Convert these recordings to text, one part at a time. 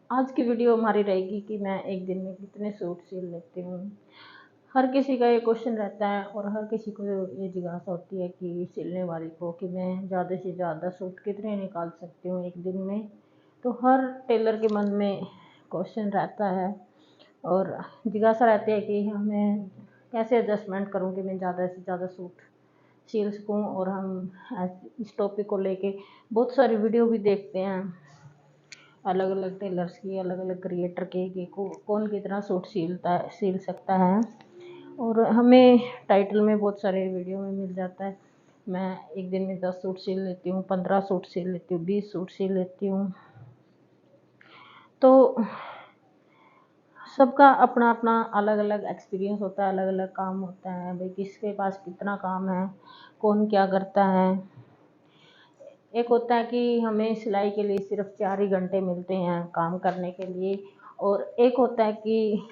आज की वीडियो हमारी रहेगी कि मैं एक दिन में कितने सूट सिल लेती हूँ। हर किसी का ये क्वेश्चन रहता है और हर किसी को ये जिज्ञासा होती है कि सिलने वाली को कि मैं ज़्यादा से ज़्यादा सूट कितने निकाल सकती हूँ एक दिन में। तो हर टेलर के मन में क्वेश्चन रहता है और जिज्ञासा रहती है कि मैं कैसे एडजस्टमेंट करूँ कि मैं ज़्यादा से ज़्यादा सूट सिल सकूँ। और हम इस टॉपिक को लेके बहुत सारी वीडियो भी देखते हैं, अलग अलग टेलर्स की, अलग अलग क्रिएटर के कि कौन कितना सूट सिल सकता है। और हमें टाइटल में बहुत सारे वीडियो में मिल जाता है, मैं एक दिन में 10 सूट सिल लेती हूँ, 15 सूट सिल लेती हूँ, 20 सूट सिल लेती हूँ। तो सबका अपना अपना अलग अलग एक्सपीरियंस होता है, अलग अलग काम होता है भाई, किसके पास कितना काम है, कौन क्या करता है। एक होता है कि हमें सिलाई के लिए सिर्फ 4 ही घंटे मिलते हैं काम करने के लिए, और एक होता है कि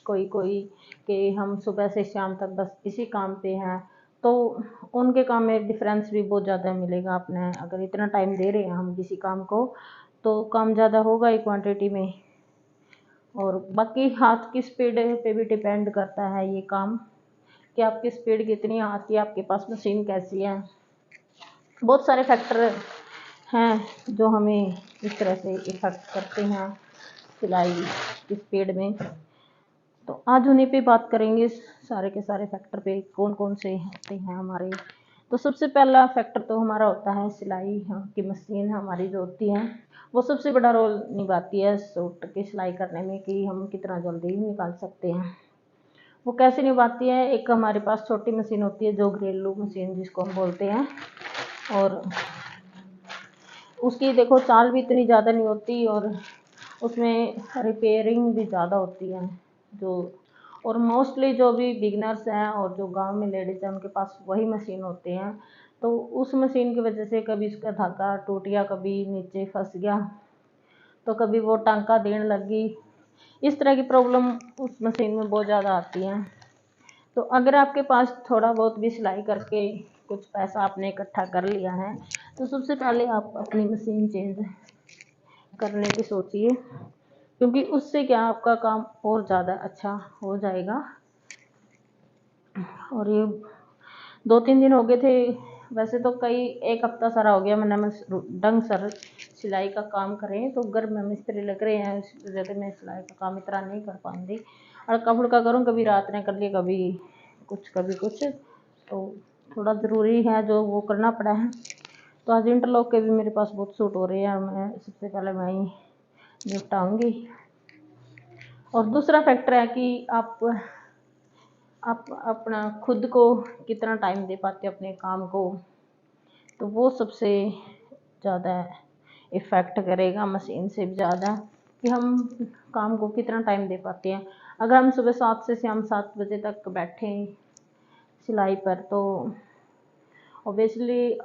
कोई कोई कि हम सुबह से शाम तक बस इसी काम पे हैं, तो उनके काम में डिफरेंस भी बहुत ज़्यादा मिलेगा। अपने अगर इतना टाइम दे रहे हैं हम किसी काम को, तो काम ज़्यादा होगा ही क्वांटिटी में। और बाकी हाथ की स्पीड पे भी डिपेंड करता है ये काम, कि आपकी स्पीड कितनी है, हाथ की आपके पास मशीन कैसी है। बहुत सारे फैक्टर हैं जो हमें इस तरह से इफेक्ट करते हैं सिलाई की स्पीड में। तो आज उन्हीं पे बात करेंगे, सारे के सारे फैक्टर पे कौन कौन से होते हैं हमारे। तो सबसे पहला फैक्टर तो हमारा होता है सिलाई की मशीन हमारी जो होती है, वो सबसे बड़ा रोल निभाती है सूट की सिलाई करने में कि हम कितना जल्दी निकाल सकते हैं। वो कैसे निभाती है, एक हमारे पास छोटी मशीन होती है जो घरेलू मशीन जिसको हम बोलते हैं, और उसकी देखो चाल भी इतनी ज़्यादा नहीं होती और उसमें रिपेयरिंग भी ज़्यादा होती है जो। और मोस्टली जो भी बिगनर्स हैं और जो गांव में लेडीज़ हैं उनके पास वही मशीन होते हैं। तो उस मशीन की वजह से कभी उसका धागा टूट गया, कभी नीचे फंस गया, तो कभी वो टांका देने लगी, इस तरह की प्रॉब्लम उस मशीन में बहुत ज़्यादा आती हैं। तो अगर आपके पास थोड़ा बहुत भी सिलाई करके कुछ पैसा आपने इकट्ठा कर लिया है, तो सबसे पहले आप अपनी मशीन चेंज करने की सोचिए, क्योंकि उससे क्या आपका काम और ज़्यादा अच्छा हो जाएगा। और ये 2-3 दिन हो गए थे, वैसे तो कई एक हफ्ता सारा हो गया मैंने ढंग सर सिलाई का काम करें, तो घर में मिस्त्री लग रहे हैं, इस वजह से मैं सिलाई का काम इतना नहीं कर पाऊँगी। हल्का फुल्का करूँ, कभी रात ने कर लिया, कभी कुछ, तो थोड़ा ज़रूरी है जो वो करना पड़ा है। तो आज इंटरलॉक के भी मेरे पास बहुत सूट हो रहे हैं, मैं सबसे पहले मैं ही निपटाऊँगी। और दूसरा फैक्टर है कि आप अपना खुद को कितना टाइम दे पाते हैं अपने काम को, तो वो सबसे ज़्यादा इफ़ेक्ट करेगा मशीन से भी ज़्यादा, कि हम काम को कितना टाइम दे पाते हैं। अगर हम सुबह 7 से शाम 7 बजे तक बैठें सिलाई पर, तो ओबियसली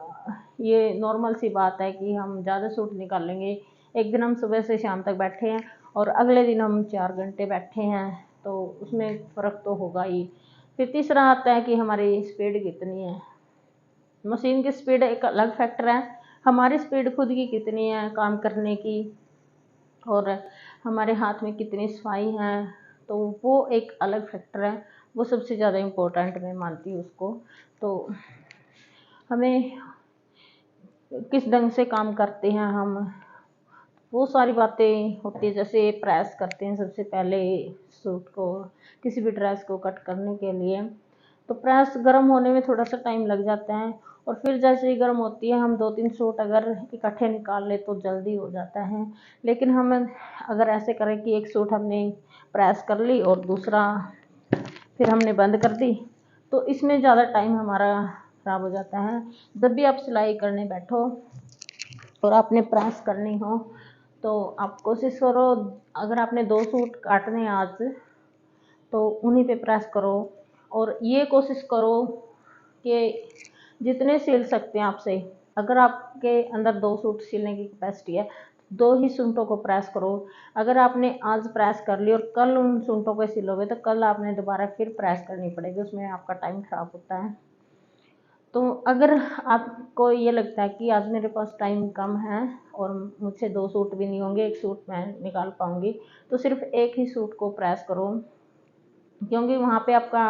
ये नॉर्मल सी बात है कि हम ज़्यादा सूट निकालेंगे। एक दिन हम सुबह से शाम तक बैठे हैं और अगले दिन हम 4 घंटे बैठे हैं, तो उसमें फ़र्क तो होगा ही। फिर तीसरा आता है कि हमारी स्पीड कितनी है। मशीन की स्पीड एक अलग फैक्टर है, हमारी स्पीड खुद की कितनी है काम करने की, और हमारे हाथ में कितनी सफाई है, तो वो एक अलग फैक्टर है। वो सबसे ज़्यादा इम्पोर्टेंट मैं मानती हूँ उसको। तो हमें किस ढंग से काम करते हैं हम, वो सारी बातें होती है। जैसे प्रेस करते हैं सबसे पहले सूट को, किसी भी ड्रेस को कट करने के लिए, तो प्रेस गर्म होने में थोड़ा सा टाइम लग जाता है, और फिर जैसे ही गर्म होती है हम 2-3 सूट अगर इकट्ठे निकाल ले तो जल्दी हो जाता है। लेकिन हम अगर ऐसे करें कि एक सूट हमने प्रेस कर ली और दूसरा फिर हमने बंद कर दी, तो इसमें ज़्यादा टाइम हमारा ख़राब हो जाता है। जब भी आप सिलाई करने बैठो और आपने प्रेस करनी हो, तो आप कोशिश करो, अगर आपने 2 सूट काटने आज, तो उन्हीं पे प्रेस करो। और ये कोशिश करो कि जितने सिल सकते हैं आपसे, अगर आपके अंदर 2 सूट सिलने की कैपेसिटी है, 2 ही सूटों को प्रेस करो। अगर आपने आज प्रेस कर ली और कल उन सूटों को सिलोगे, तो कल आपने दोबारा फिर प्रेस करनी पड़ेगी, उसमें आपका टाइम ख़राब होता है। तो अगर आपको ये लगता है कि आज मेरे पास टाइम कम है और मुझसे 2 सूट भी नहीं होंगे, 1 सूट मैं निकाल पाऊँगी, तो सिर्फ एक ही सूट को प्रेस करो, क्योंकि वहाँ पे आपका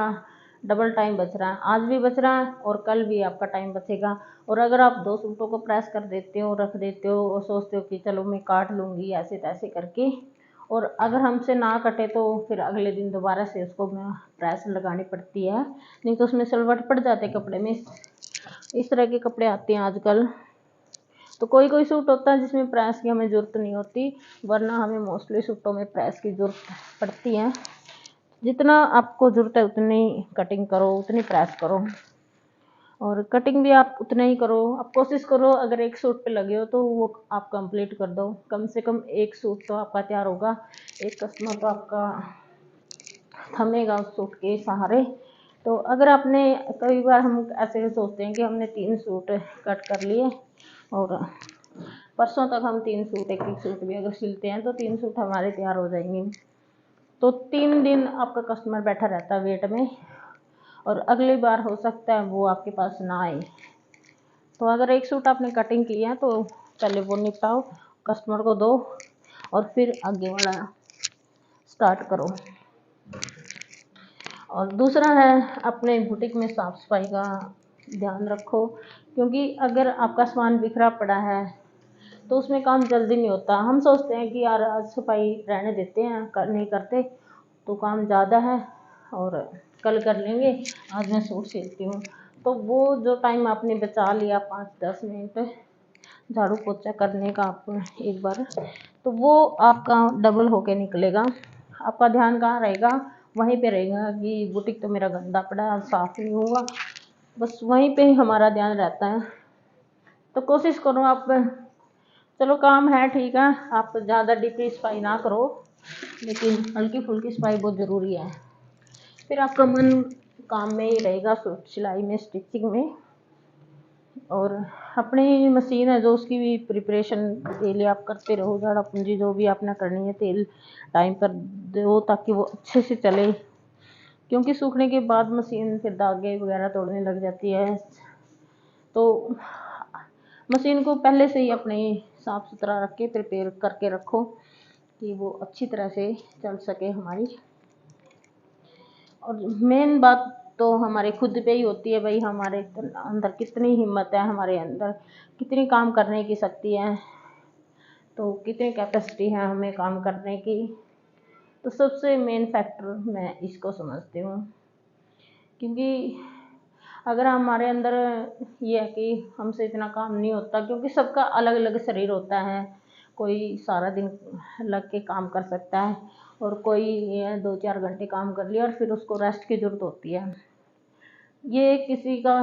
डबल टाइम बच रहा है, आज भी बच रहा है और कल भी आपका टाइम बचेगा। और अगर आप 2 सूटों को प्रेस कर देते हो, रख देते हो और सोचते हो कि चलो मैं काट लूँगी ऐसे तैसे करके, और अगर हमसे ना कटे तो फिर अगले दिन दोबारा से उसको प्रेस लगानी पड़ती है, नहीं तो उसमें सिलवट पड़ जाते कपड़े में। इस तरह के कपड़े आते हैं आजकल। तो कोई कोई सूट होता है जिसमें प्रेस की हमें ज़रूरत नहीं होती, वरना हमें मोस्टली सूटों में प्रेस की ज़रूरत पड़ती है। जितना आपको ज़रूरत है उतनी कटिंग करो, उतनी प्रेस करो, और कटिंग भी आप उतना ही करो। आप कोशिश करो अगर एक सूट पे लगे हो तो वो आप कंप्लीट कर दो, कम से कम एक सूट तो आपका तैयार होगा, एक कस्टमर तो आपका थमेगा उस सूट के सहारे। तो अगर आपने, कई बार हम ऐसे सोचते हैं कि हमने 3 सूट कट कर लिए और परसों तक हम 3 सूट, एक एक सूट भी अगर सिलते हैं तो 3 सूट हमारे तैयार हो जाएंगे। तो 3 दिन आपका कस्टमर बैठा रहता है वेट में, और अगली बार हो सकता है वो आपके पास ना आए। तो अगर एक सूट आपने कटिंग की है तो पहले वो निपटाओ, कस्टमर को दो, और फिर आगे वाला स्टार्ट करो। और दूसरा है, अपने बुटीक में साफ़ सफाई का ध्यान रखो, क्योंकि अगर आपका सामान बिखरा पड़ा है तो उसमें काम जल्दी नहीं होता। हम सोचते हैं कि यार आज सफाई रहने देते हैं, नहीं करते तो काम ज़्यादा है और कल कर लेंगे, आज मैं सूट सिलती हूँ। तो वो जो टाइम आपने बचा लिया 5-10 मिनट झाड़ू पोछा करने का आप एक बार, तो वो आपका डबल होके निकलेगा। आपका ध्यान कहाँ रहेगा? वहीं पे रहेगा कि बुटीक तो मेरा गंदा पड़ा है, साफ नहीं हुआ, बस वहीं पे ही हमारा ध्यान रहता है। तो कोशिश करो आप, चलो काम है ठीक है, आप ज़्यादा डीपली सफाई ना करो, लेकिन हल्की फुल्की सफाई बहुत ज़रूरी है। फिर आपका मन काम में ही रहेगा, सूट सिलाई में, स्टिचिंग में। और अपनी मशीन है जो, उसकी भी प्रिपरेशन डेली आप करते रहो, झाड़ा पूंजी जो भी आपने करनी है तेल टाइम पर दो ताकि वो अच्छे से चले, क्योंकि सूखने के बाद मशीन फिर धागे वगैरह तोड़ने लग जाती है। तो मशीन को पहले से ही अपने साफ़ सुथरा रख के प्रिपेयर करके रखो कि वो अच्छी तरह से चल सके हमारी। और मेन बात तो हमारे खुद पे ही होती है भाई, हमारे अंदर कितनी हिम्मत है, हमारे अंदर कितनी काम करने की शक्ति है, तो कितनी कैपेसिटी है हमें काम करने की। तो सबसे मेन फैक्टर मैं इसको समझती हूँ, क्योंकि अगर हमारे अंदर ये है कि हमसे इतना काम नहीं होता, क्योंकि सबका अलग अलग शरीर होता है, कोई सारा दिन लग के काम कर सकता है और कोई ये 2-4 घंटे काम कर लिया और फिर उसको रेस्ट की ज़रूरत होती है। ये किसी का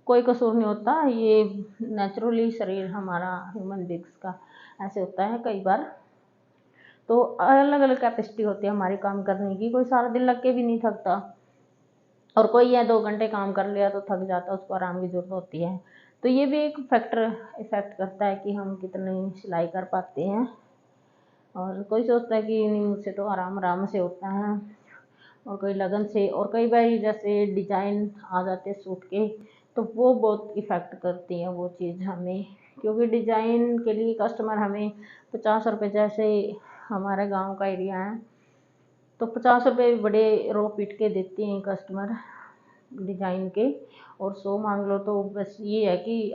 कोई कसूर नहीं होता, ये नेचुरली शरीर हमारा ह्यूमन बींग्स का ऐसे होता है कई बार। तो अलग अलग कैपेसिटी होती है हमारी काम करने की, कोई सारा दिन लग के भी नहीं थकता, और कोई है 2 घंटे काम कर लिया तो थक जाता है, उसको आराम की ज़रूरत होती है। तो ये भी एक फैक्टर इफ़ेक्ट करता है कि हम कितनी सिलाई कर पाते हैं। और कोई सोचता है कि नहीं मुझसे तो आराम आराम से होता है, और कोई लगन से, और कई बार जैसे डिजाइन आ जाते हैं सूट के, तो वो बहुत इफ़ेक्ट करती है वो चीज़ हमें, क्योंकि डिजाइन के लिए कस्टमर हमें 50 रुपये, जैसे हमारे गांव का एरिया है तो 50 रुपये बड़े रो पीट के देते हैं कस्टमर डिजाइन के, और 100 मांग लो तो बस ये है कि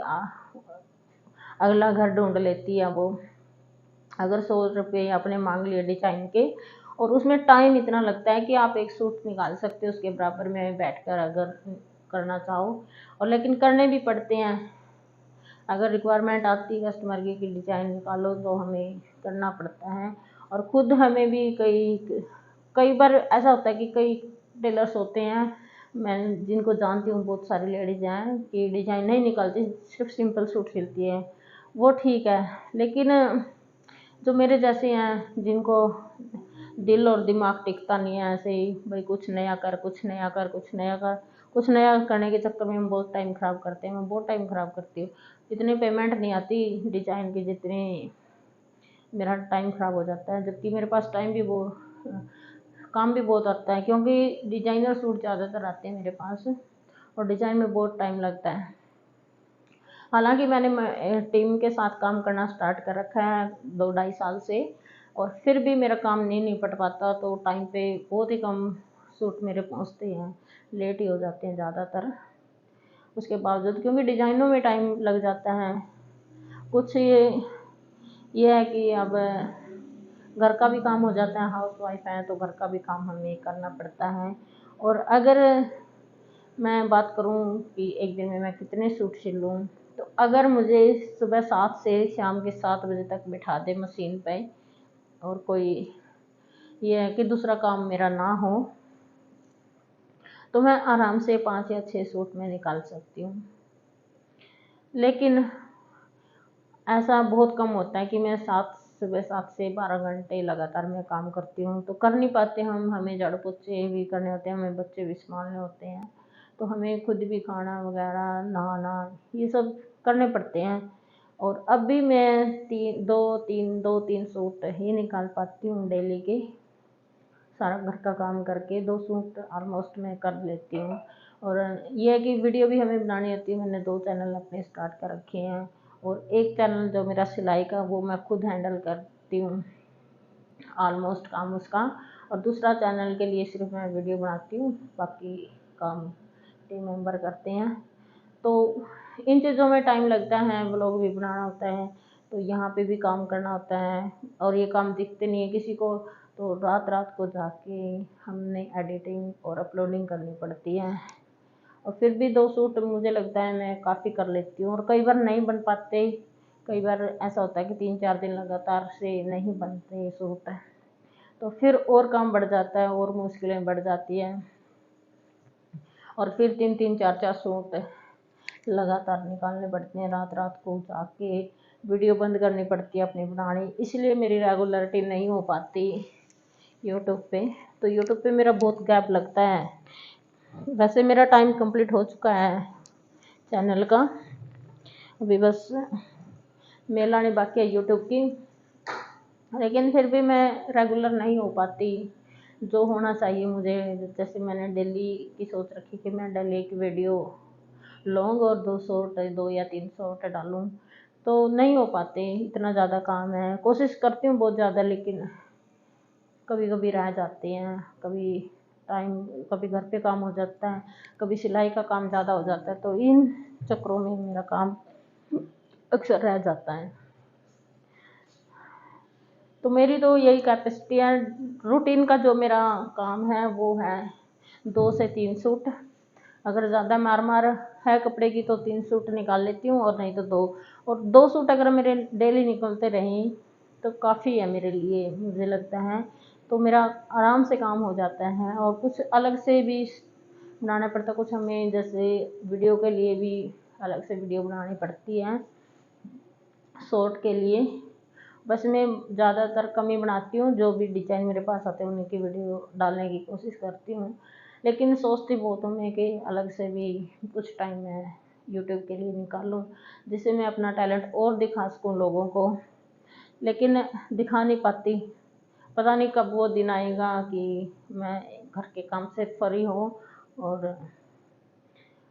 अगला घर ढूंढ लेती है वो। अगर 100 रुपये आपने मांग लिए डिजाइन के, और उसमें टाइम इतना लगता है कि आप एक सूट निकाल सकते हो उसके बराबर में बैठकर अगर करना चाहो, और लेकिन करने भी पड़ते हैं। अगर रिक्वायरमेंट आती है कस्टमर की कि डिजाइन निकालो तो हमें करना पड़ता है। और खुद हमें भी कई कई बार ऐसा होता है कि कई टेलर्स होते हैं, मैं जिनको जानती हूँ बहुत सारी लेडीज हैं कि डिजाइन नहीं निकालती, सिर्फ सिंपल सूट सिलती है, वो ठीक है। लेकिन जो मेरे जैसे हैं जिनको दिल और दिमाग टिकता नहीं है, ऐसे ही भाई कुछ नया कर, कुछ नया कर, कुछ नया कर, कुछ नया करने के चक्कर में हम बहुत टाइम ख़राब करते हैं। मैं बहुत टाइम ख़राब करती हूँ, इतनी पेमेंट नहीं आती डिजाइन की जितनी मेरा टाइम ख़राब हो जाता है, जबकि मेरे पास टाइम भी वो काम भी बहुत आता है, क्योंकि डिजाइनर सूट ज़्यादातर आते हैं मेरे पास। और डिज़ाइन में बहुत टाइम लगता है। हालांकि मैंने टीम के साथ काम करना स्टार्ट कर रखा है 2-2.5 साल से, और फिर भी मेरा काम नहीं निपट पाता। तो टाइम पे बहुत ही कम सूट मेरे पहुंचते हैं, लेट ही हो जाते हैं ज़्यादातर। उसके बावजूद क्योंकि डिज़ाइनों में टाइम लग जाता है, कुछ ये है कि अब घर का भी काम हो जाता है, हाउस वाइफ है तो घर का भी काम हमें करना पड़ता है। और अगर मैं बात करूं कि एक दिन में मैं कितने सूट सिल लूँ, तो अगर मुझे सुबह 7 से शाम के 7 बजे तक बिठा दे मशीन पे, और कोई ये है कि दूसरा काम मेरा ना हो, तो मैं आराम से 5 या 6 सूट में निकाल सकती हूँ। लेकिन ऐसा बहुत कम होता है कि मैं सुबह 7 से 12 घंटे लगातार मैं काम करती हूँ, तो कर नहीं पाते हम। हमें झाड़ू पोछे भी करने होते हैं, हमें बच्चे भी संभालने होते हैं, तो हमें खुद भी खाना वगैरह, नहाना, ये सब करने पड़ते हैं। और अब भी मैं 2-3 सूट ही निकाल पाती हूँ डेली के। सारा घर का काम करके 2 सूट ऑलमोस्ट मैं कर लेती हूँ। और ये है कि वीडियो भी हमें बनानी होती है। मैंने 2 चैनल अपने स्टार्ट कर रखे हैं, और एक चैनल जो मेरा सिलाई का, वो मैं खुद हैंडल करती हूँ ऑलमोस्ट काम उसका, और दूसरा चैनल के लिए सिर्फ मैं वीडियो बनाती हूँ, बाकी काम टीम मेंबर करते हैं। तो इन चीज़ों में टाइम लगता है, व्लॉग भी बनाना होता है, तो यहाँ पे भी काम करना होता है, और ये काम दिखते नहीं है किसी को, तो रात रात को जाके हमने एडिटिंग और अपलोडिंग करनी पड़ती है। और फिर भी 2 सूट मुझे लगता है मैं काफ़ी कर लेती हूँ, और कई बार नहीं बन पाते। कई बार ऐसा होता है कि 3-4 दिन लगातार से नहीं बनते सूट, तो फिर और काम बढ़ जाता है और मुश्किलें बढ़ जाती हैं, और फिर 3-3, 4-4 सूट लगातार निकालने पड़ते हैं। रात रात को जाके वीडियो बंद करनी पड़ती है अपनी बनानी, इसलिए मेरी रेगुलरिटी नहीं हो पाती यूट्यूब पे। तो यूट्यूब पे मेरा बहुत गैप लगता है। वैसे मेरा टाइम कंप्लीट हो चुका है चैनल का, अभी बस मेल आनी बाकी है यूट्यूब की, लेकिन फिर भी मैं रेगुलर नहीं हो पाती जो होना चाहिए मुझे। जैसे मैंने डेली की सोच रखी कि मैं डेली एक वीडियो लॉन्ग और 2 शॉर्ट, 2 या 3 शॉर्ट डालूं, तो नहीं हो पाते, इतना ज़्यादा काम है। कोशिश करती हूँ बहुत ज़्यादा, लेकिन कभी कभी रह जाते हैं, कभी घर पे काम हो जाता है, कभी सिलाई का काम ज़्यादा हो जाता है, तो इन चक्करों में मेरा काम अक्सर रह जाता है। तो मेरी तो यही कैपेसिटी है। रूटीन का जो मेरा काम है वो है 2 से 3 सूट। अगर ज़्यादा मार मार है कपड़े की तो 3 सूट निकाल लेती हूँ, और नहीं तो 2। और 2 सूट अगर मेरे डेली निकलते रहें तो काफ़ी है मेरे लिए, मुझे लगता है। तो मेरा आराम से काम हो जाता है, और कुछ अलग से भी बनाना पड़ता है। कुछ हमें जैसे वीडियो के लिए भी अलग से वीडियो बनानी पड़ती है, शॉर्ट के लिए। बस मैं ज़्यादातर कम ही बनाती हूँ, जो भी डिज़ाइन मेरे पास आते हैं उन्हीं की वीडियो डालने की कोशिश करती हूँ। लेकिन सोचती बहुत हूँ मैं कि अलग से भी कुछ टाइम मैं यूट्यूब के लिए निकालूँ, जिससे मैं अपना टैलेंट और दिखा सकूँ लोगों को, लेकिन दिखा नहीं पाती। पता नहीं कब वो दिन आएगा कि मैं घर के काम से फ्री हूँ और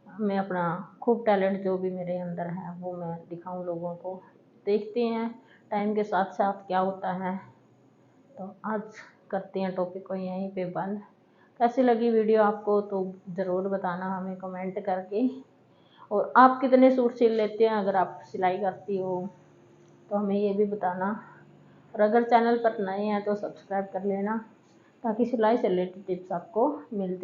मैं अपना खूब टैलेंट जो भी मेरे अंदर है वो मैं दिखाऊं लोगों को। देखते हैं टाइम के साथ साथ क्या होता है। तो आज करते हैं टॉपिक को यहीं पे बंद। कैसी लगी वीडियो आपको तो ज़रूर बताना हमें कमेंट करके। और आप कितने सूट सिल लेते हैं, अगर आप सिलाई करती हो तो हमें ये भी बताना। और अगर चैनल पर नए हैं तो सब्सक्राइब कर लेना, ताकि सिलाई से रिलेटेड टिप्स आपको मिलती